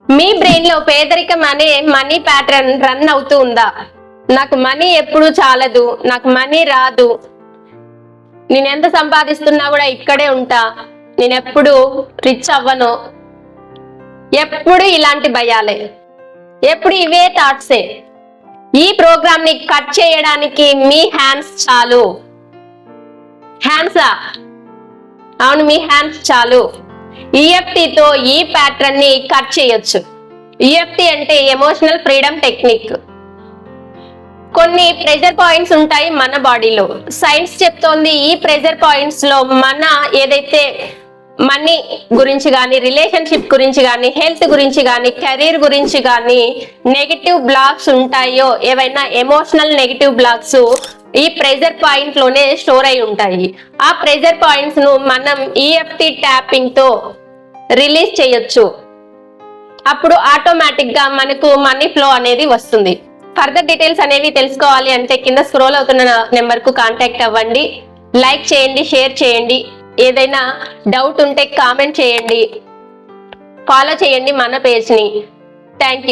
మీ brain లో పేదరికం అనే మనీ ప్యాటర్న్ రన్ అవుతూ ఉందా? నాకు మనీ ఎప్పుడు చాలదు, నాకు మనీ రాదు, నేను ఎంత సంపాదిస్తున్నా కూడా ఇక్కడే ఉంటా, నేను ఎప్పుడు రిచ్ అవ్వను, ఎప్పుడు ఇలాంటి భయాలే, ఎప్పుడు ఇవే థాట్సే. ఈ ప్రోగ్రామ్ ని కట్ చేయడానికి మీ హ్యాండ్స్ చాలు. హ్యాండ్సా? అవును, మీ హ్యాండ్స్ చాలు. EFT తో ఈ ప్యాటర్న్ ని కట్ చేయొచ్చు. EFT అంటే ఎమోషనల్ ఫ్రీడమ్ టెక్నిక్. కొన్ని ప్రెజర్ పాయింట్స్ ఉంటాయి మన బాడీలో. సైన్స్ చెప్తోంది ఈ ప్రెజర్ పాయింట్స్ లో మన ఏదైతే మనీ గురించి కానీ, రిలేషన్షిప్ గురించి కానీ, హెల్త్ గురించి కానీ, కెరీర్ గురించి కానీ నెగిటివ్ బ్లాక్స్ ఉంటాయో, ఏవైనా ఎమోషనల్ నెగిటివ్ బ్లాక్స్ ఈ ప్రెజర్ పాయింట్ లోనే స్టోర్ అయి ఉంటాయి. ఆ ప్రెజర్ పాయింట్స్ ను మనం EFT ట్యాపింగ్ తో రిలీజ్ చేయొచ్చు. అప్పుడు ఆటోమేటిక్ గా మనకు మనీ ఫ్లో అనేది వస్తుంది. ఫర్దర్ డీటెయిల్స్ అనేవి తెలుసుకోవాలి అంటే కింద స్క్రోల్ అవుతున్న నెంబర్ కు కాంటాక్ట్ అవ్వండి. లైక్ చేయండి, షేర్ చేయండి. ఏదైనా డౌట్ ఉంటే కామెంట్ చేయండి. ఫాలో చేయండి మన పేజ్ ని. Thank you.